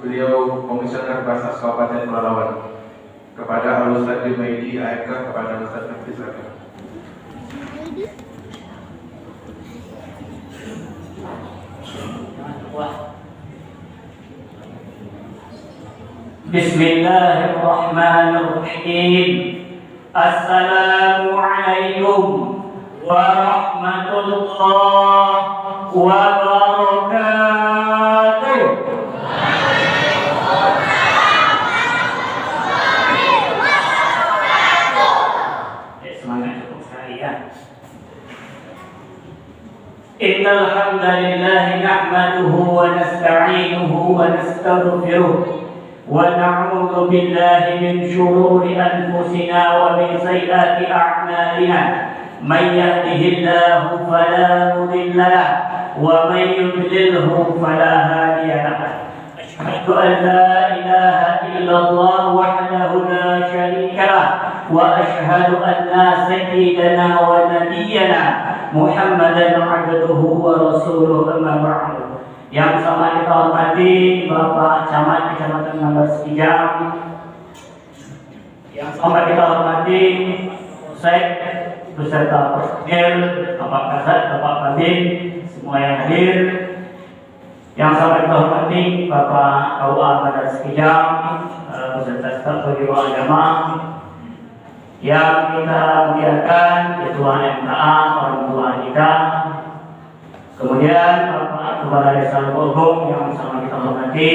beliau Komisioner Basnas Kabupaten Pelalawan. Kepada Al-Ustaz Jumaidi AMK, kepada Ustaz Hafiz Agam. Bismillahirrahmanirrahim. Assalamualaikum warahmatullahi wabarakatuh. Semangat cukup sekali ya. Innal hamdalillah nahmaduhu wa nasta'inuhu wa nastaghfiruh. ونعوذ بالله من شرور أنفسنا ومن سيئات أعمالنا من يهده الله فلا مضل له ومن يضلله فلا هادي له أشهد أن لا إله إلا الله وحده لا شريك له وأشهد أن سيدنا ونبينا محمدا عبده ورسوله أما بعد. Yang sama kita hormati Bapak Camat Kecamatan Nambar Sekijang, yang sama kita hormati Ustaz beserta personil, Bapak Kasat, Bapak Kabin, semua yang hadir. Yang sama kita hormati Bapak KUA Bandar Sekijang beserta staf Biro Agama. Yang kita muliakan Ketua MKA, orang tua kita. Kemudian Bapak Kepala Desa Bogong yang sama kita hormati,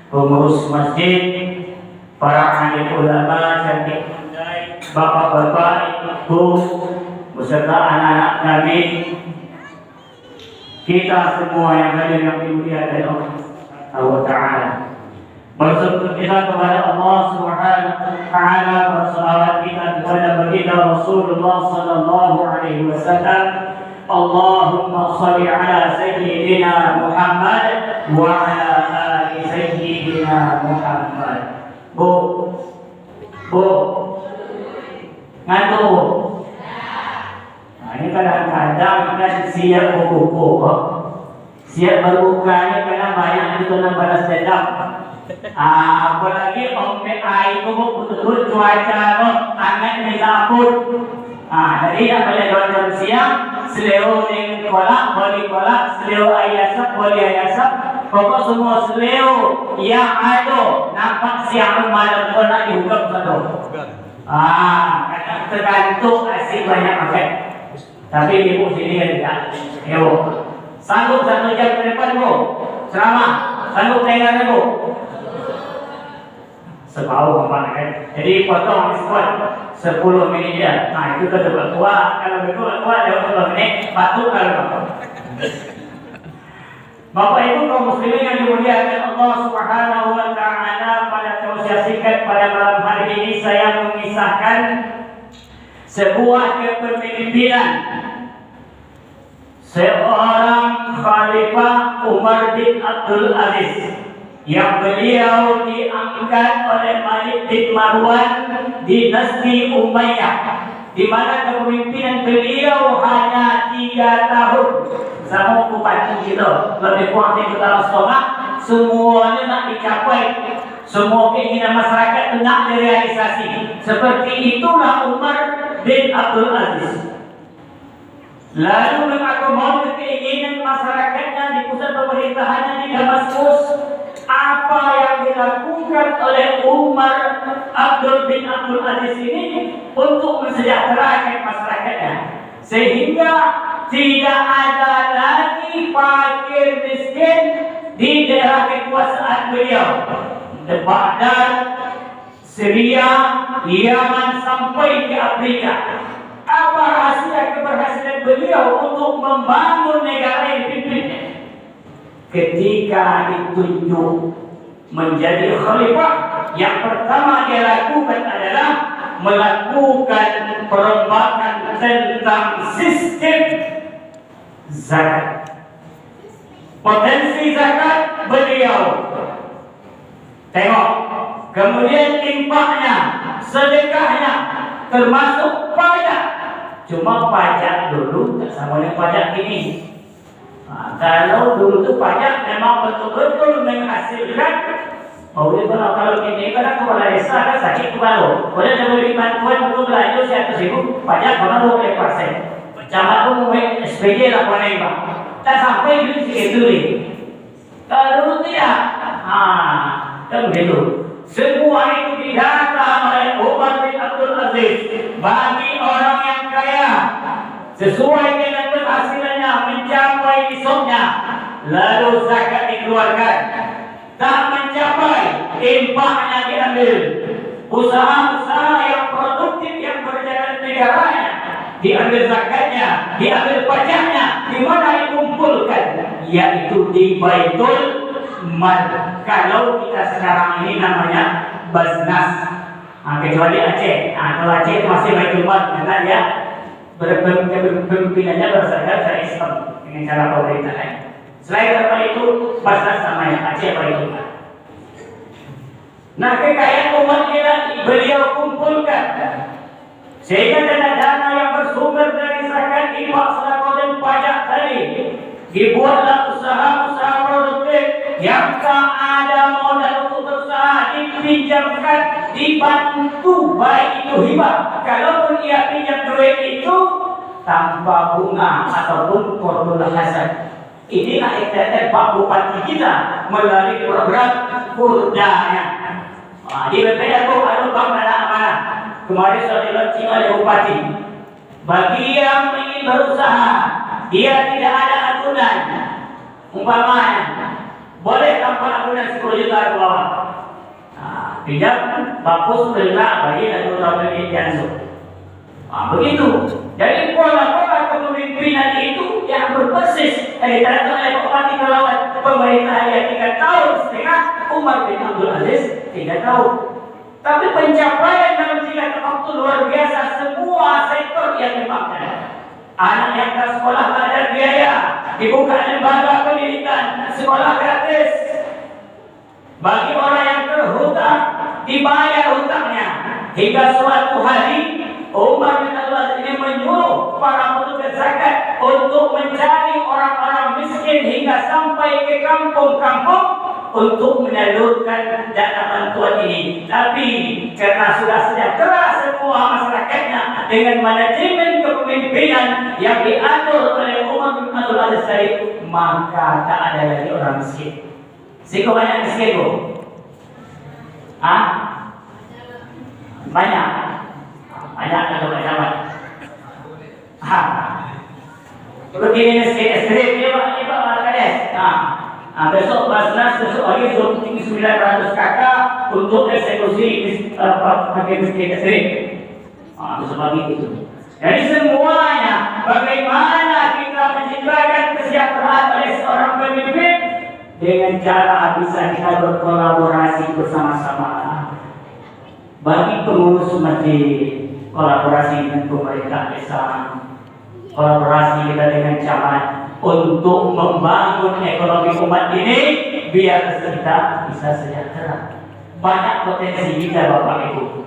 pengurus masjid, para alim ulama, cantik pandai, bapak-bapak, ibu, beserta anak-anak kami, kita semua yang hadir yang dimuliakan Allah Ta'ala. Bersyukur kita kepada Allah Subhanahu wa Ta'ala, bersalawat kita kepada baginda Rasulullah sallallahu alaihi wasallam. Allahumma salli ala sayyidina Muhammad wa ala ali sayyidina Muhammad. Bu ngantuk bu? Nah, ini kadang-kadang kan siap berbuku, siap berbuka ini karena banyak itu balas dendam. Apalagi OPI itu betul-betul cuaca hangat di dapur. Jadi apabila jam siang, seleo yang kolak, boli kolak, seleo ayasap, boli ayasap, pokok semua seleo yang ada nampak siang malam pun nak dihukum satu. Kadang tergantung asyik banyak makan. Tapi ibu sini tidak. Ibu, sanggup 1 jam ke depan bu? Ceramah, sanggup tengah bu? Sebau apa kan? Jadi potong squat 10 minit ya. Nah itu kedua tua. Kalau kedua tua dia 10 menit. Batuk kalau Bapak Ibu kaum muslimin yang dimuliakan Allah Subhanahu wa Ta'ala, pada tausiah singkat pada malam hari ini saya mengisahkan sebuah kepemimpinan seorang Khalifah Umar bin Abdul Aziz yang beliau diangkat oleh Malik bin Marwan dinasti Umayyah, di mana kepemimpinan beliau hanya 3 tahun. Sama bupati kita lebih kurang 3 tahun setengah, semuanya nak dicapai, semua keinginan masyarakat nak direalisasi. Seperti itulah Umar bin Abdul Aziz. Lalu mengakomodir keinginan masyarakatnya di pusat pemerintahannya di Damaskus. Apa yang dilakukan oleh Umar bin Abdul Aziz ini untuk mensejahterakan masyarakatnya, sehingga tidak ada lagi fakir miskin di daerah kekuasaan beliau. Baghdad, Syria, Yaman sampai ke Afrika. Apa rahasia keberhasilan beliau untuk membangun negara yang dipimpinnya? Ketika ditunjuk menjadi khalifah, yang pertama dia lakukan adalah melakukan perombakan tentang sistem zakat. Potensi zakat beliau tengok, kemudian infaknya, sedekahnya, termasuk pajak. Cuma pajak dulu tak sama dengan pajak ini. Kalau dulu itu pajak memang betul-betul menghasilkan Boleh kalau kini kan kepala desa kan sakit kepala. Boleh memberi bantuan untuk belanja 100.000, pajak konon 20%. Camat pun mau SPJ laporan ini, tak sampai duit segitu ni. Kalau tidak, kan begitu. Semua itu didata oleh Umar bin Abdul Aziz bagi orang yang kaya sesuai dengan penghasilannya mencapai nisabnya, lalu zakat dikeluarkan. Tak mencapai, infaknya diambil. Usaha-usaha yang produktif yang berjalan negaranya diambil zakatnya, diambil pajaknya. Di mana dikumpulkan? Yaitu di Baitul Mal. Kalau kita sekarang ini namanya Basnas, kecuali Aceh. Kalau Aceh itu masih Baitul Mal karena dia berpimpinannya berdasarkan Islam dengan cara pemerintahan. Selain daripada itu, Basnas namanya Aceh Baitul Mal. Nah, kekayaan umat ini beliau kumpulkan sehingga dana-dana yang bersumber dari zakat, infak, sedekah dan pajak tadi dibuatlah usaha-usaha produktif yang tak ada modal untuk berusaha, dipinjamkan, dibantu, baik itu hibah. Kalaupun ia pinjam duit itu tanpa bunga ataupun qardul hasan. Inilah ikhtiar Pak Bupati kita melalui program Kurdanya. Di BPD aku ada bank dana amanah. Kemarin sudah dilaunching oleh Bupati. Bagi yang ingin berusaha, dia tidak ada agunan, umpamanya boleh tanpa agunan 10 juta ke bawah. Pinjam bagus belilah bagi dan bagi Tiansu. Begitu. Jadi pola-pola kepemimpinan itu yang berbasis diterapkan oleh Bupati Kelawat pemerintah yang 3 tahun setengah, Umar bin Abdul Aziz 3 tahun. Tapi pencapaian dalam 3 tahun itu luar biasa. Semua sektor yang dimakan. Anak yang ke sekolah tak ada biaya, dibuka lembaga pendidikan, sekolah gratis. Bagi orang yang terhutang, dibayar hutangnya. Hingga suatu hari Umar bin Abdul Aziz ini menyuruh para petugas zakat untuk mencari orang-orang miskin hingga sampai ke kampung-kampung untuk menyalurkan dana bantuan ini. Tapi karena sudah sejahtera semua masyarakatnya dengan manajemen kepemimpinan yang diatur oleh Umar bin Abdul Aziz tadi, maka tak ada lagi orang miskin. Siko banyak miskin bu? Banyak. Banyak kalau berjalan. Begini miskin ekstrim dia Pak Kades. Besok Basnas, besok lagi 900 kakak untuk eksekusi pakai miskin ekstrim. Besok lagi itu. Jadi semuanya bagaimana kita menciptakan kesejahteraan oleh seorang pemimpin dengan cara bisa kita berkolaborasi bersama-sama. Bagi pengurus masjid, kolaborasi dengan pemerintah desa, kolaborasi kita dengan camat untuk membangun ekonomi umat ini biar kita bisa sejahtera. Banyak potensi kita Bapak Ibu.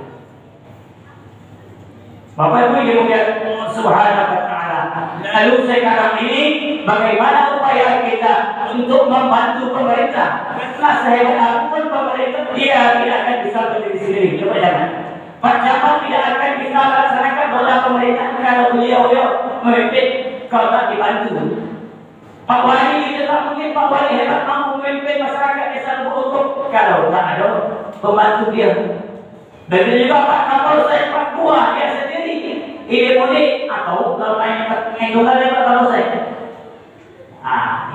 Bapak Ibu yang dimuliakan Subhanahu wa Ta'ala. Lalu sekarang ini bagaimana upaya kita untuk membantu pemerintah? Karena sehebat apapun pemerintah dia tidak akan bisa berdiri sendiri. Coba jangan. Pak Camat tidak akan bisa melaksanakan roda pemerintah kalau beliau memimpin kalau tak dibantu. Pak Wali itu tak mungkin Pak Wali hebat mampu memimpin masyarakat desa berutuh kalau tak ada pembantu dia. Begitu juga Pak Kapolsek Pak Buah dia sendiri. Ini mudik atau kalau lain mengendongkan Pak Kapolsek.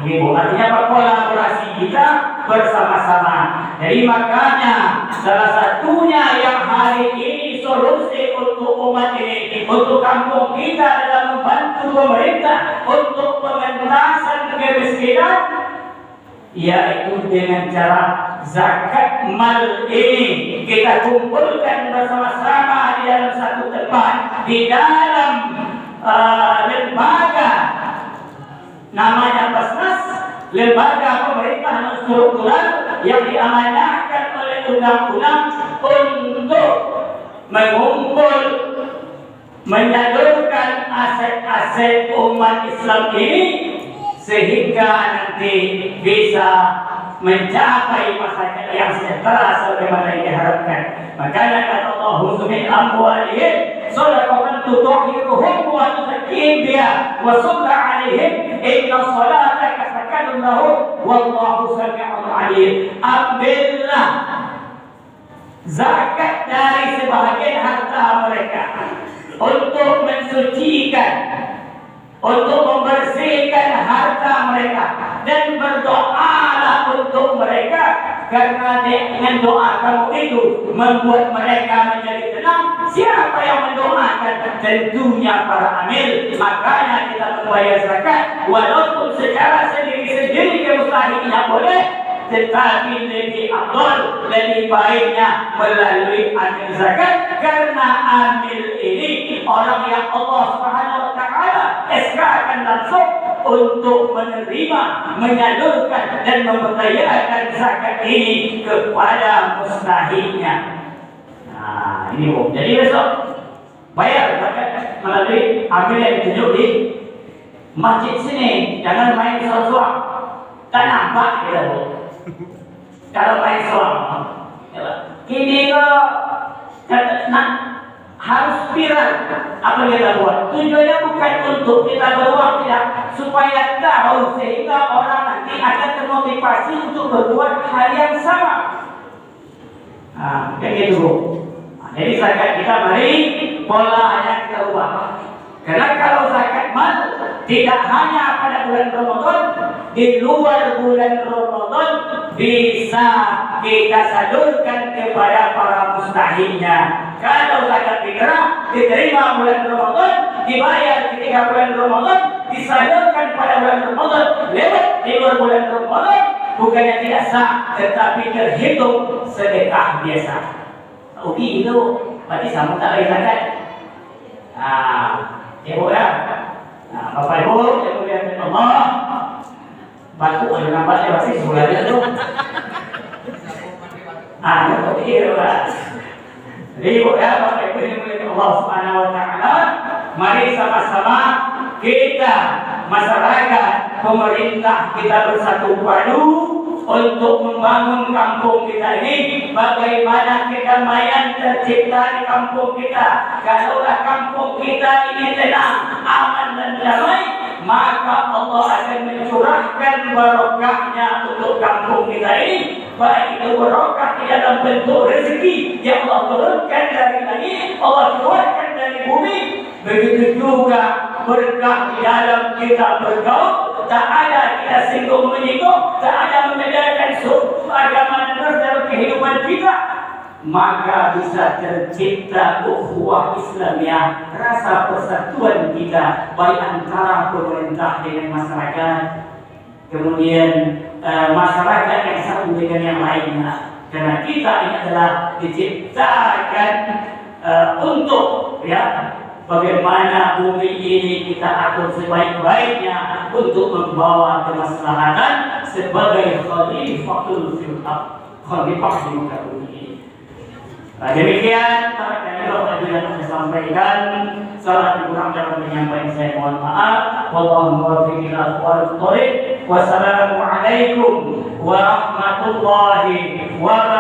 Ini artinya kolaborasi kita bersama-sama. Jadi makanya salah satunya yang hari ini solusi untuk umat ini, untuk kampung kita dalam membantu pemerintah untuk pengentasan kemiskinan, yaitu dengan cara zakat mal ini kita kumpulkan bersama-sama di dalam satu tempat, di dalam lembaga namanya Basnas, lembaga pemerintah non-struktural yang diamanahkan oleh undang-undang untuk mengumpul, menyalurkan aset-aset umat Islam ini sehingga nanti bisa mencapai masyarakat yang sejahtera. sejahtera sebagaimana yang diharapkan. Makanya kata Allah min amwalihim sadaqatan tutahhiruhum wa tuzakkihim biha wa salli 'alaihim inna salataka sakanun lahum wallahu sami'un 'alim. Ambillah zakat dari sebahagian harta mereka untuk mensucikan, untuk membersihkan harta mereka, dan berdoalah untuk mereka, karena dengan doa kamu itu membuat mereka menjadi tenang. Siapa yang mendoakan? Tentunya para amil. Makanya kita membayar zakat walaupun secara sendiri-sendiri kemustahilannya boleh, tetapi lebih afdal, lebih baiknya melalui amil zakat, karena amil ini orang yang Allah Subhanahu wa taala SK-kan langsung untuk menerima, menyalurkan dan membayarkan zakat ini kepada mustahiknya. Nah, ini jadi besok bayar zakat melalui amil yang ditunjuk di masjid sini. Jangan main soal-soal, tak nampak gitu. Kalau main soal, kini nak harus viral apa yang kita buat. Tujuannya bukan untuk kita beruang, tidak, supaya tahu sehingga orang nanti akan termotivasi untuk berbuat hal yang sama. Nah, kayak gitu. Jadi zakat kita mari pola yang kita ubah. Karena kalau zakat mal tidak hanya pada bulan Ramadan, di luar bulan Ramadan bisa kita salurkan kepada para mustahiknya. Kalau zakat fitrah diterima bulan Ramadan, dibayar ketika bulan Ramadan, disalurkan pada bulan Ramadan, lewat di luar bulan Ramadan, bukannya tidak sah, tetapi terhitung sedekah biasa. Oke, itu berarti sama tak lagi zakat. Ibu ya, Bapak Ibu yang muliakan Allah, batu ada nampaknya masih sebulan itu. Seperti itu lah. Jadi Ibu ya, Bapak Ibu yang muliakan Allah Subhanahu wa taala, mari sama-sama kita masyarakat, pemerintah kita bersatu padu untuk membangun kampung kita ini. Bagaimana kedamaian tercipta di kampung kita? Kalaulah kampung kita ini tenang, aman dan damai, maka Allah akan mencurahkan barokahnya untuk kampung kita ini. Baik itu barokah di dalam bentuk rezeki yang Allah turunkan dari langit, Allah keluarkan dari bumi. Begitu juga berkah di dalam kita bergaul. Tak ada kita singgung-menyinggung, tak ada membedakan suku, agama dan ras dalam kehidupan kita, maka bisa tercipta ukhuwah Islamiyah, rasa persatuan kita baik antara pemerintah dengan masyarakat, kemudian masyarakat yang satu dengan yang lainnya. Karena kita ini adalah diciptakan untuk bagaimana bumi ini kita atur sebaik-baiknya untuk membawa kemaslahatan sebagai khalifatul fil ardh, khalifah di muka bumi ini. Demikian yang saya sampaikan. Salah kurang dalam menyampaikan saya mohon maaf. Wallahu muwaffiq ila aqwamit thoriq. Wassalamualaikum warahmatullahi wabarakatuh.